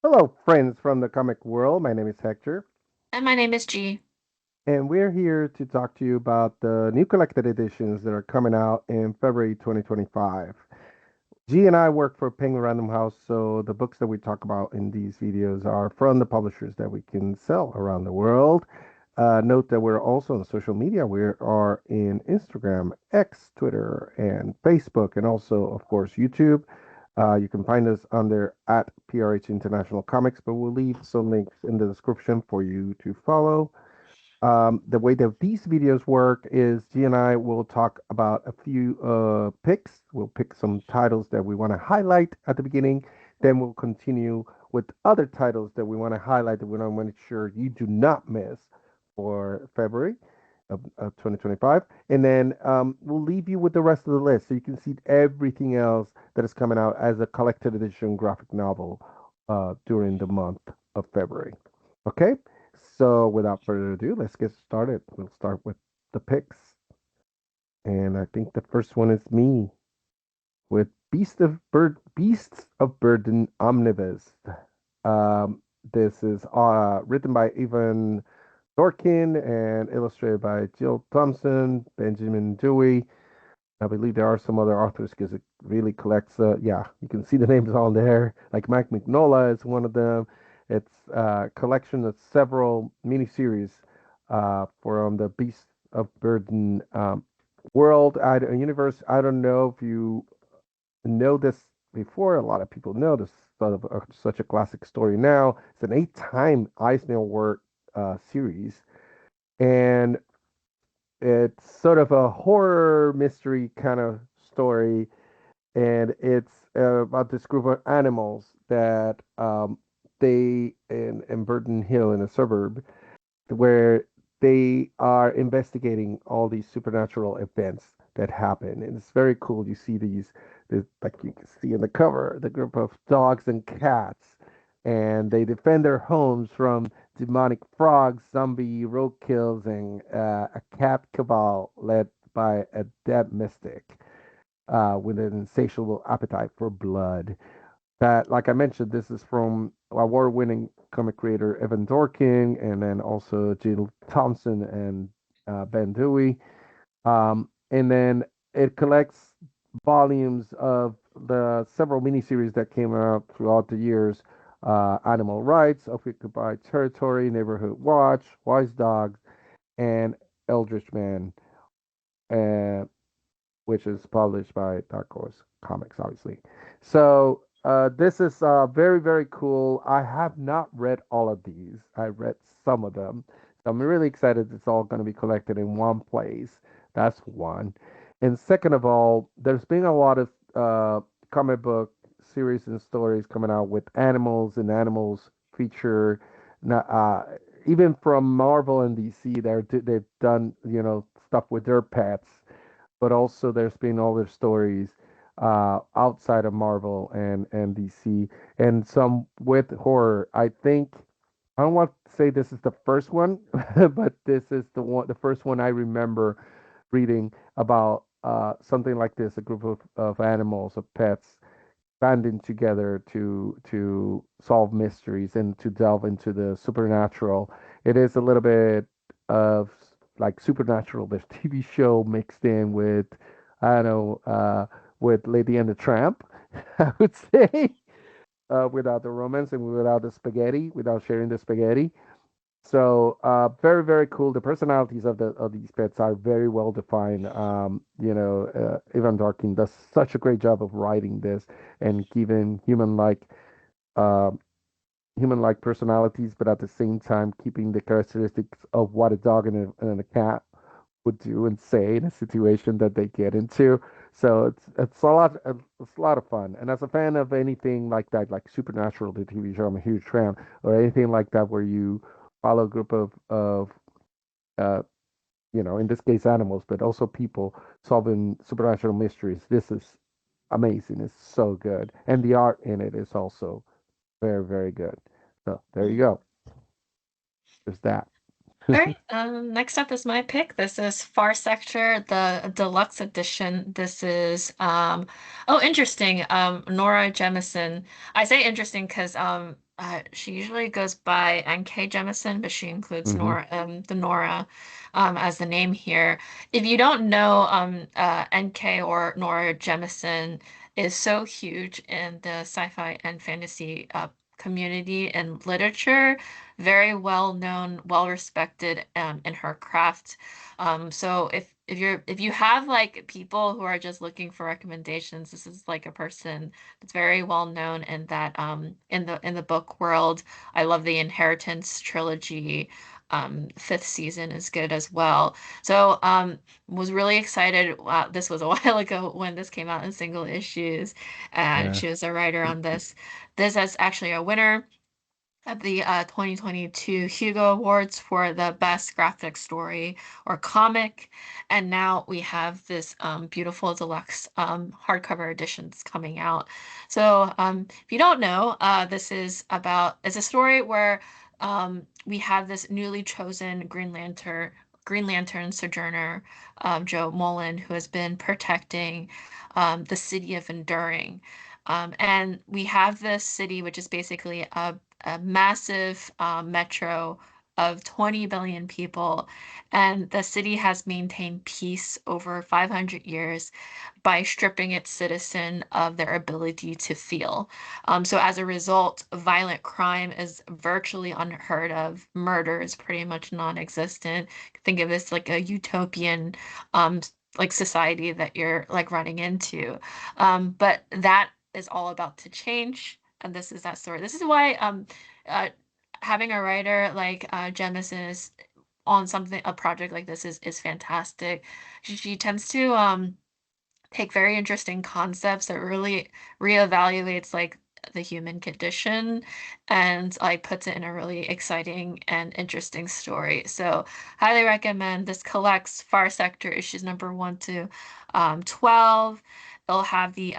Hello, friends from the comic world. My name is Hector, And my name is G. and we're here to talk to you about the new collected editions that are coming out in February 2025. G and I work for Penguin Random House, so the books that we talk about in these videos are from the publishers that we can sell around the world. Note that we're also on social media. We are in Instagram, X, Twitter, and Facebook, and also, of course, YouTube. You can find us under at PRH International Comics, but we'll leave some links in the description for you to follow. The way that these videos work is G and I will talk about a few picks. We'll pick some titles that we want to highlight at the beginning. Then we'll continue with other titles that we want to highlight that we want to make sure you do not miss for February of 2025. And then we'll leave you with the rest of the list so you can see everything else that is coming out as a collected edition graphic novel during the month of February. Okay, so without further ado, let's get started. We'll start with the picks. And I think the first one is me with Beasts of Burden Omnibus. Um, this is written by Ivan Dorkin and illustrated by Jill Thompson, Benjamin Dewey. I believe there are some other authors because it really collects. Yeah, you can see the names on there. Like Mike Mignola is one of them. It's a collection of several miniseries from the Beast of Burden world, universe. I don't know if you know this before. A lot of people know this. Sort of such a classic story now. It's an eight-time Eisner Award series, and it's sort of a horror mystery kind of story, and it's about this group of animals that they in Burton Hill in a suburb where they are investigating all these supernatural events that happen, and it's very cool. You see like you can see in the cover, the group of dogs and cats, and they defend their homes from demonic frogs, zombie roadkills, and a cat cabal led by a dead mystic with an insatiable appetite for blood. That, like I mentioned, this is from award-winning comic creator Evan Dorkin, and then also Jill Thompson and Ben Dewey. And then it collects volumes of the several miniseries that came out throughout the years: Animal Rights, Occupied Territory, Neighborhood Watch, Wise Dogs, and Eldritch Man. Uh, which is published by Dark Horse Comics, obviously. So this is very, very cool. I have not read all of these. I read some of them. So I'm really excited it's all going to be collected in one place. That's one. And second of all, there's been a lot of comic book series and stories coming out with animals and animals feature. Even from Marvel and DC, they've done stuff with their pets, but also there's been other stories outside of Marvel and DC, and some with horror. I think I don't want to say this is the first one, but this is the first one I remember reading about something like this: a group of animals, of pets, banding together to solve mysteries and to delve into the supernatural. It is a little bit of like Supernatural, the TV show mixed in with I don't know with Lady and the Tramp, I would say, without the romance and without the spaghetti, without sharing the spaghetti. So very very cool. The personalities of these pets are very well defined. Ivan Darkin does such a great job of writing this and giving uh, human-like personalities, but at the same time keeping the characteristics of what a dog and a cat would do and say in a situation that they get into. So it's a lot of fun. And as a fan of anything like that, like Supernatural, the TV show, I'm a huge fan, or anything like that where you follow a group of uh, in this case animals, but also people solving supernatural mysteries. This is amazing. It's so good, and the art in it is also very very good. So there you go. There's that. All right, next up is my pick. This is Far Sector, the deluxe edition. This is oh, interesting. Nora Jemisin. I say interesting because she usually goes by NK Jemisin, but she includes Hmm. Nora the Nora as the name here. If you don't know, NK or Nora Jemisin is so huge in the sci-fi and fantasy community and literature, very well known, well respected in her craft. So if you have like people who are just looking for recommendations, this is like a person that's very well known in that in the book world. I love the Inheritance trilogy. Fifth season is good as well. So was really excited. This was a while ago when this came out in single issues, and Yeah. she was a writer on this. This is actually a winner at the 2022 Hugo Awards for the best graphic story or comic. And now we have this beautiful deluxe hardcover editions coming out. So if you don't know, it's a story where we have this newly chosen Green Lantern Sojourner, Joe Mullen, who has been protecting the city of Enduring. And we have this city, which is basically a massive metro of 20 billion people, and the city has maintained peace over 500 years by stripping its citizen of their ability to feel. So as a result, violent crime is virtually unheard of. Murder is pretty much non-existent. Think of this like a utopian um, like society that you're like running into. But that is all about to change. And this is that story. This is why uh, having a writer like Genesis on a project like this is fantastic. She tends to take very interesting concepts that really reevaluates like the human condition and like puts it in a really exciting and interesting story. So highly recommend. This collects Far Sector issues number 1 to 12. It'll have the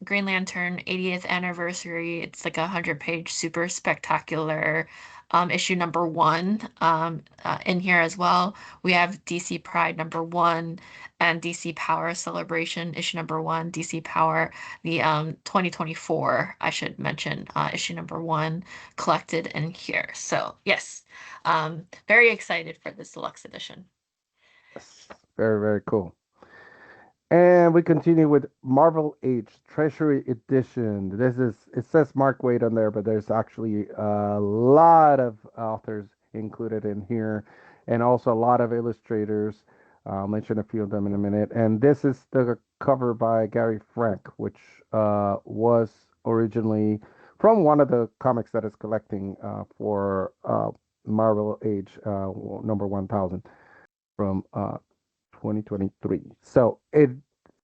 Green Lantern 80th anniversary. It's like a 100-page super spectacular issue number 1 in here as well. We have DC Pride number 1 and DC Power Celebration issue number 1, DC Power, the 2024, I should mention, issue number 1 collected in here. So yes, very excited for this deluxe edition. Yes. Very, very cool. And we continue with Marvel Age Treasury Edition. It says Mark Waid on there, but there's actually a lot of authors included in here, and also a lot of illustrators. I'll mention a few of them in a minute. And this is the cover by Gary Frank, which was originally from one of the comics that is collecting for Marvel Age number 1000 from 2023. So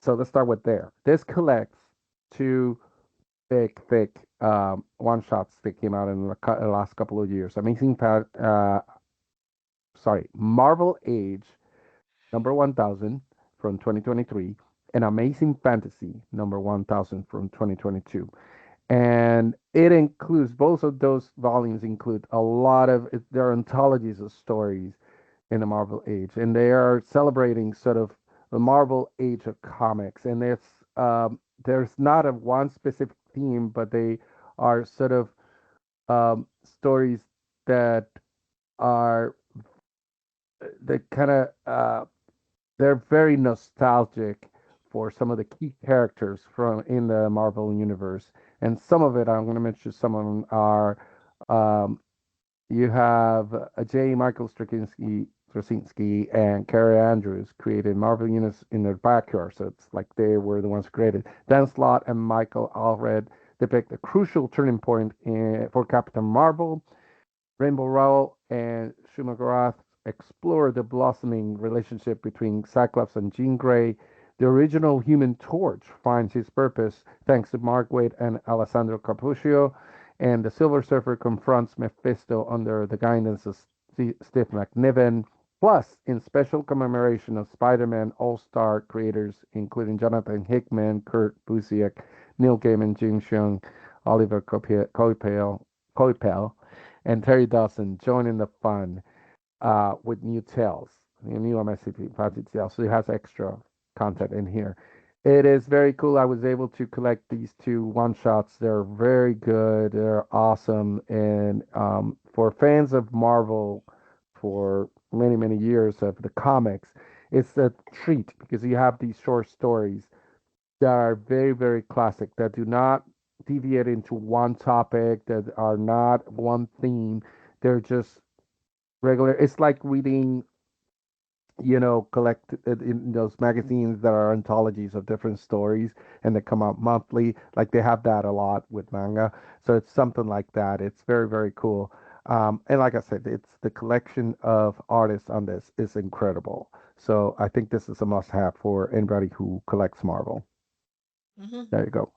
let's start with there. This collects two big, thick one shots that came out in the last couple of years. Marvel Age number 1000 from 2023 and Amazing Fantasy number 1000 from 2022. And it includes both of those volumes include a lot of they're anthologies of stories in the Marvel Age, and they are celebrating sort of the Marvel Age of comics. And there's not a one specific theme, but they are sort of stories that are they kind of they're very nostalgic for some of the key characters from in the Marvel universe, and some of it I'm going to mention. Some of them are um, you have J. Michael Straczynski and Carrie Andrews created Marvel units in their backyard, so it's like they were the ones who created. Dan Slott and Michael Allred depict a crucial turning point for Captain Marvel. Rainbow Rowell and Shumagorath explore the blossoming relationship between Cyclops and Jean Grey. The original Human Torch finds his purpose thanks to Mark Waid and Alessandro Cappuccio, and the Silver Surfer confronts Mephisto under the guidance of Steve McNiven. Plus, in special commemoration of Spider-Man All-Star creators, including Jonathan Hickman, Kurt Busiek, Neil Gaiman, Jim Cheung, Oliver Coipel, and Terry Dawson joining the fun. with new tales, new amazing fantasy tales. So it has extra content in here. It is very cool. I was able to collect these two one shots. They're very good. They're awesome. And for fans of Marvel for many, many years of the comics, it's a treat because you have these short stories that are very, very classic, that do not deviate into one topic, that are not one theme. They're just regular. It's like reading, collect in those magazines that are anthologies of different stories and they come out monthly. Like they have that a lot with manga. So it's something like that. It's very, very cool. And like I said, it's the collection of artists on this is incredible. So I think this is a must have for anybody who collects Marvel. Mhm. There you go.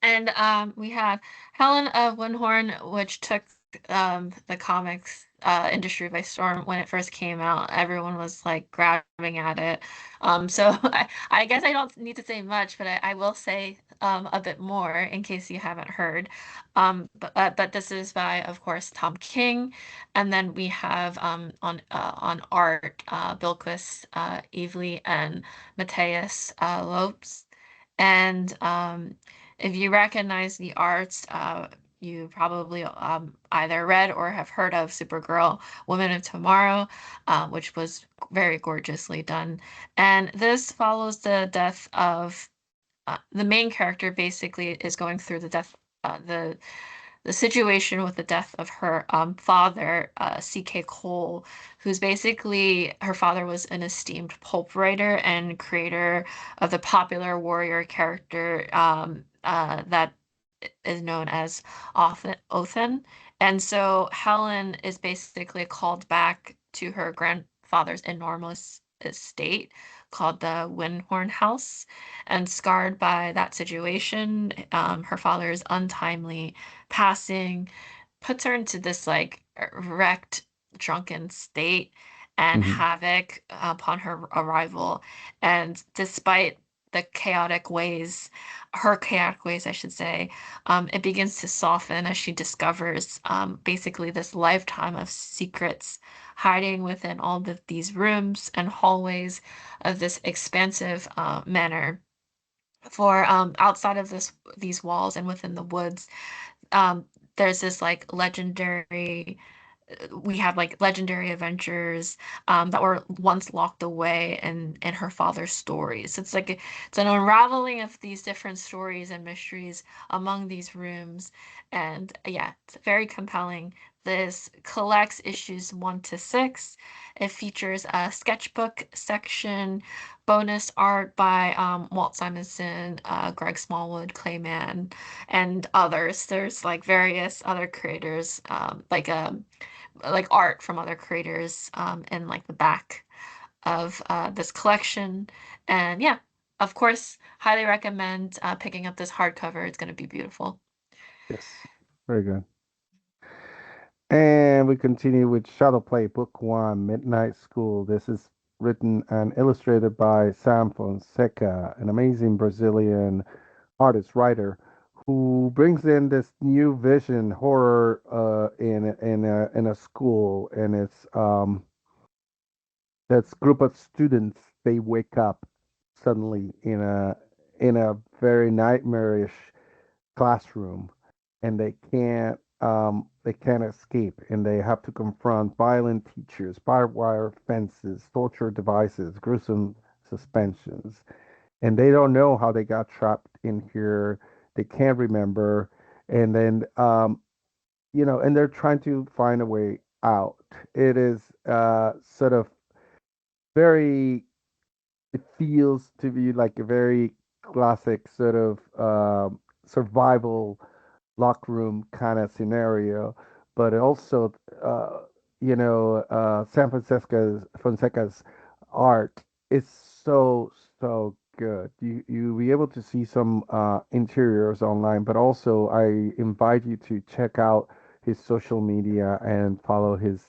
And we have Helen of Windhorn, which took the comics industry by storm when it first came out. Everyone was like grabbing at it. So I guess I don't need to say much, but I will say a bit more in case you haven't heard. But this is by, of course, Tom King, and then we have on art Bilquis Evely and Matthias Lopes. And if you recognize the arts, you probably either read or have heard of Supergirl, Women of Tomorrow, which was very gorgeously done. And this follows the death of the main character, basically, is going through the death, the situation with the death of her father, C.K. Cole, who's basically her father was an esteemed pulp writer and creator of the popular warrior character that is known as Othen. And so Helen is basically called back to her grandfather's enormous estate called the Windhorn House. And scarred by that situation, her father's untimely passing puts her into this like wrecked, drunken state and Hmm. havoc upon her arrival. And despite the chaotic ways, her chaotic ways, I should say, it begins to soften as she discovers basically this lifetime of secrets hiding within all of these rooms and hallways of this expansive manor. For outside of these walls and within the woods, um, there's this like legendary we have like legendary adventures that were once locked away in her father's stories. It's like it's an unraveling of these different stories and mysteries among these rooms, and yeah, it's very compelling. This collects issues 1 to 6. It features a sketchbook section, bonus art by Walt Simonson, Greg Smallwood, Clayman, and others. There's like various other creators, like art from other creators in like the back of this collection. And yeah, of course, highly recommend picking up this hardcover. It's going to be beautiful. Yes. Very good. And we continue with Shadow Play, Book One, Midnight School. This is written and illustrated by Sam Fonseca, an amazing Brazilian artist, writer, who brings in this new vision horror in a school, and it's this group of students. They wake up suddenly in a very nightmarish classroom, and they can't escape, and they have to confront violent teachers, barbed wire fences, torture devices, gruesome suspensions, and they don't know how they got trapped in here. They can't remember, and then and they're trying to find a way out. It is sort of very. It feels to be like a very classic sort of survival locker room kind of scenario, but also, uh, San Fonseca's art is so good. You be able to see some interiors online, but also I invite you to check out his social media and follow his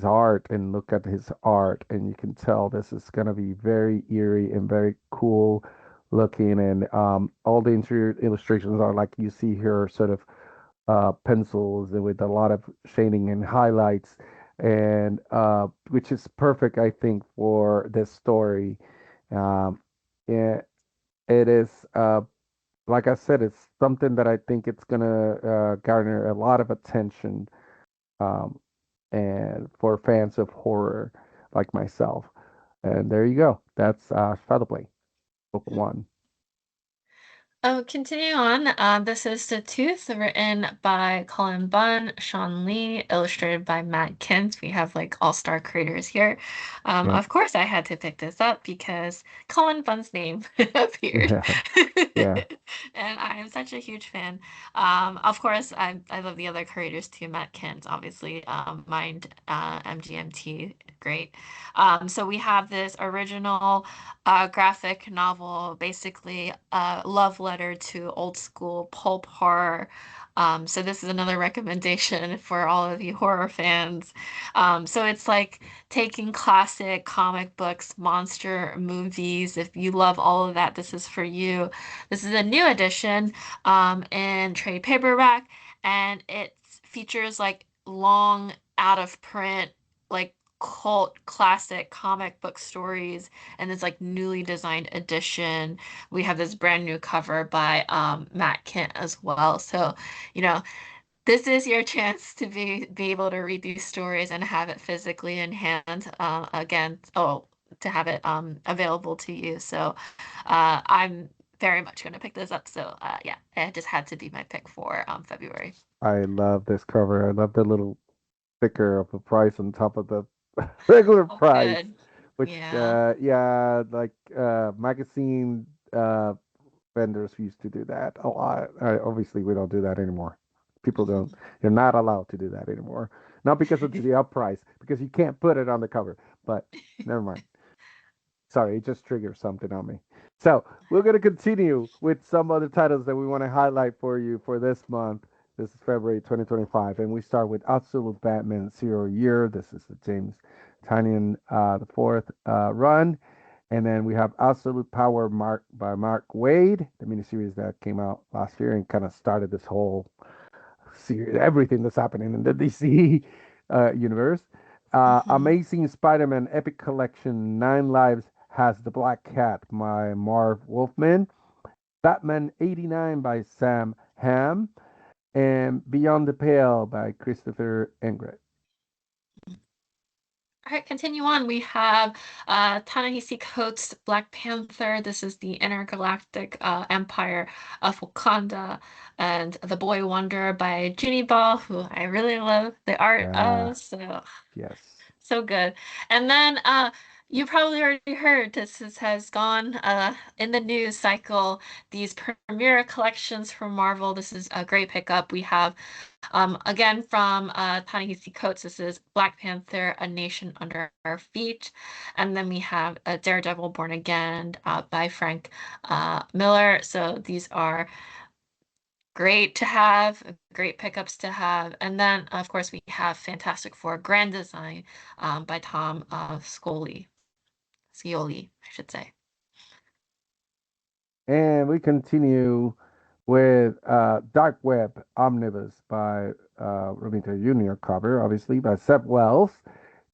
art and look at his art, and you can tell this is gonna be very eerie and very cool looking, and all the interior illustrations are like you see here, sort of pencils and with a lot of shading and highlights. and which is perfect, I think, for this story. Um, it, it is, like I said, it's something that I think it's gonna garner a lot of attention, um, and for fans of horror like myself. And there you go. That's Shadowplay, book one. Continuing on, this is The Tooth, written by Colin Bunn, Sean Lee, illustrated by Matt Kent. We have like all-star creators here. Yeah, Of course, I had to pick this up because Colin Bunn's name appeared. yeah, yeah. And I am such a huge fan. Of course, I love the other creators too. Matt Kent, obviously, Mind, MGMT, great. So we have this original graphic novel, basically a love letter to old school pulp horror. So this is another recommendation for all of you horror fans. So it's like taking classic comic books, monster movies. If you love all of that, this is for you. This is a new edition in trade paperback, and it features like long out of print, like cult classic comic book stories and this like newly designed edition. We have this brand new cover by Matt Kent as well. So, you know, this is your chance to be able to read these stories and have it physically in hand. Again, to have it available to you. So, I'm very much going to pick this up. So, yeah, it just had to be my pick for February. I love this cover. I love the little sticker of the price on top of the regular Oh, price, good. which, Yeah. yeah, like magazine vendors used to do that a lot. Obviously, we don't do that anymore. People don't, you're not allowed to do that anymore. Not because of the up price, because you can't put it on the cover. But never mind. Sorry, it just triggered something on me. So we're going to continue with some other titles that we want to highlight for you for this month. This is February 2025, and we start with Absolute Batman Zero Year. This is the James Tynion the fourth run, and then we have Absolute Power Mark by Mark Wade, the miniseries that came out last year and kind of started this whole series, everything that's happening in the DC universe. Hmm. Amazing Spider-Man Epic Collection: Nine Lives Has the Black Cat by Marv Wolfman. Batman 89 by Sam Hamm. And Beyond the Pale by Christopher Engret. All right, continue on. We have Ta-Nehisi Coates' Black Panther. This is the intergalactic empire of Wakanda, and The Boy Wonder by Junie Ball, who I really love the art Yeah, of. So yes. so good. And then you probably already heard has gone in the news cycle, these premiere collections from Marvel. This is a great pickup. We have again from Ta-Nehisi Coates, this is Black Panther, A Nation Under Our Feet. And then we have Daredevil Born Again by Frank Miller. So these are great to have, great pickups to have. And then, of course, we have Fantastic Four Grand Design by Tom Scioli, I should say. And we continue with Dark Web Omnibus by Romita Jr. cover, obviously, by Seb Wells.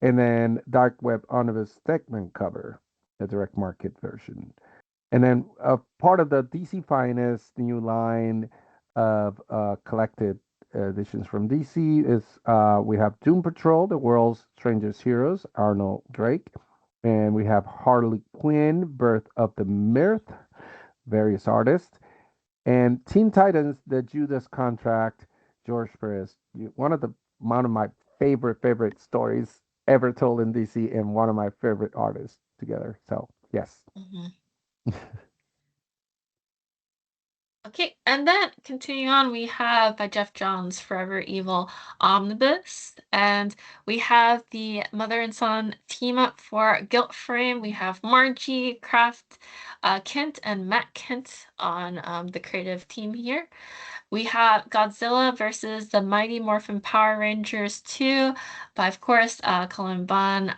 And then Dark Web Omnibus Stegman cover, the direct market version. And then part of the DC Finest new line of collected editions from DC is we have Doom Patrol, the world's strangest heroes, Arnold Drake. And we have Harley Quinn, Birth of the Myth, various artists. And Teen Titans, the Judas Contract, George Perez. One of my favorite stories ever told in DC, and one of my favorite artists together. So yes. Mhm. Okay, and then continuing on, we have by Jeff Johns, Forever Evil Omnibus, and we have the mother and son team up for Guilt Frame. We have Margie Kraft, Kent, and Matt Kent on the creative team here. We have Godzilla versus the Mighty Morphin Power Rangers 2 by, of course, Cullen Bunn,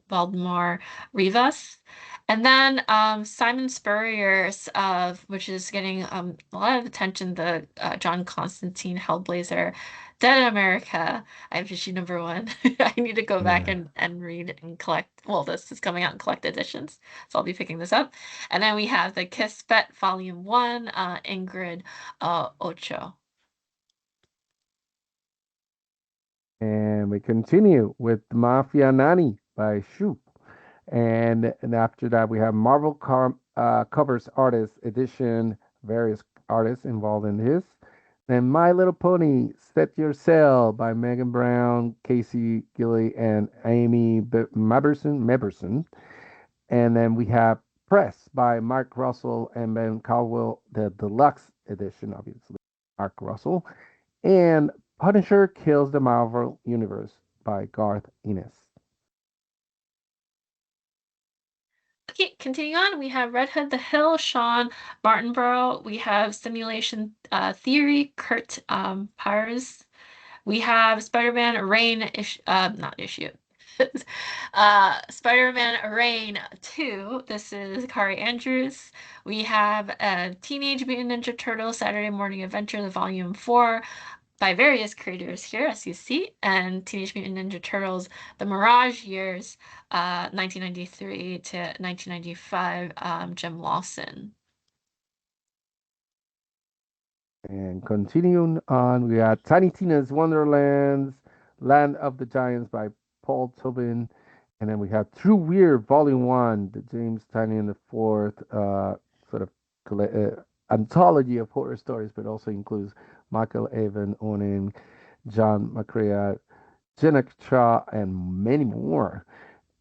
Baltimore Rivas. And then Simon Spurrier's which is getting a lot of attention, the John Constantine Hellblazer, Dead in America. I have issue number one. I need to go back Yeah. and read and collect. Well, this is coming out in collect editions, so I'll be picking this up. And then we have the Kiss Bet Volume 1, Ingrid Ocho. And we continue with Mafia Nani by Shu. And after that, we have Covers Artist Edition, various artists involved in this. Then My Little Pony, Set Your Sail by Megan Brown, Casey Gilley, and Amy Meberson. And then we have Press by Mark Russell and Ben Caldwell, the deluxe edition, obviously, Mark Russell. And Punisher Kills the Marvel Universe by Garth Ennis. Okay, continuing on, we have Red Hood the Hill, Sean Martinborough. We have Simulation Theory, Kurt Pyers. We have Spider-Man Reign, not issue. Spider-Man Reign 2. This is Kari Andrews. We have Teenage Mutant Ninja Turtles Saturday Morning Adventure, the Volume 4 by various creators here, as you see, and Teenage Mutant Ninja Turtles, The Mirage Years, 1993 to 1995, Jim Lawson. And continuing on, we got Tiny Tina's Wonderlands, Land of the Giants by Paul Tobin. And then we have True Weird Volume 1, the James Tiny and the Fourth sort of anthology of horror stories, but also includes Michael Avon Onen, John McCrea, Jenna Shaw, and many more.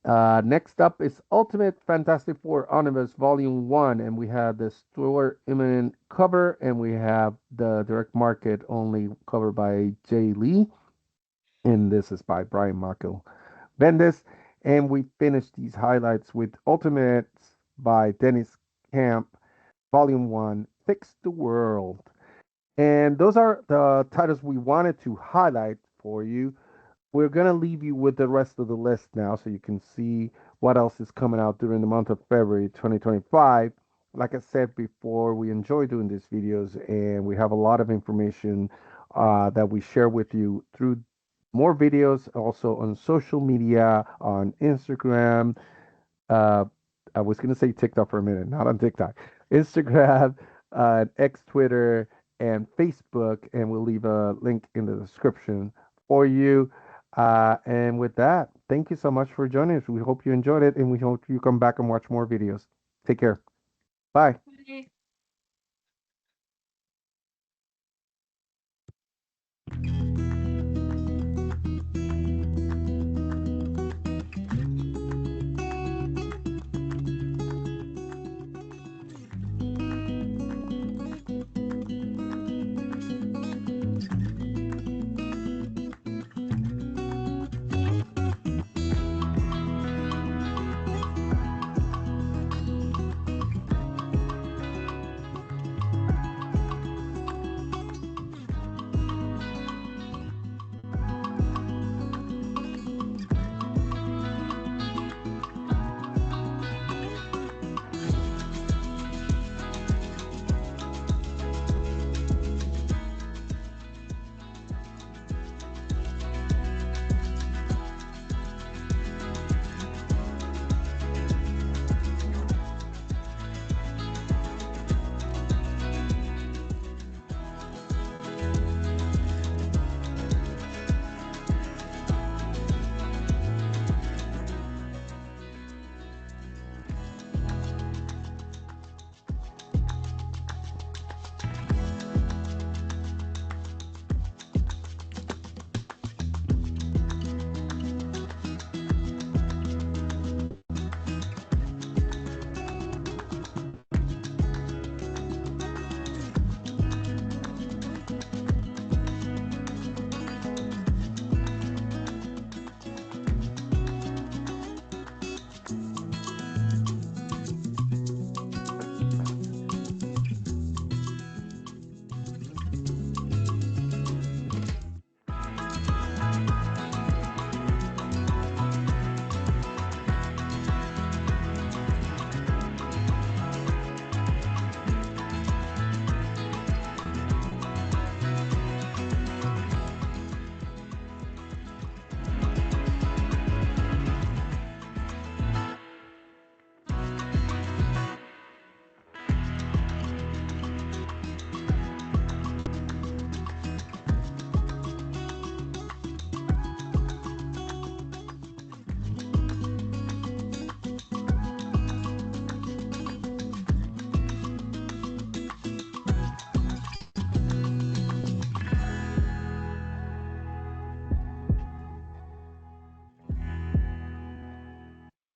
Next up is Ultimate Fantastic Four Omnibus Volume 1, and we have the store imminent cover, and we have the direct market only cover by Jay Lee, and this is by Brian Michael Bendis. And we finish these highlights with Ultimates by Dennis Camp, Volume 1, Fix the World. And those are the titles we wanted to highlight for you. We're going to leave you with the rest of the list now so you can see what else is coming out during the month of February 2025. Like I said before, we enjoy doing these videos and we have a lot of information that we share with you through more videos, also on social media, on Instagram, uh, I was going to say TikTok for a minute, not on TikTok. Instagram, X, Twitter, and Facebook. And we'll leave a link in the description for you. And with that, thank you so much for joining us. We hope you enjoyed it and we hope you come back and watch more videos. Take care. Bye.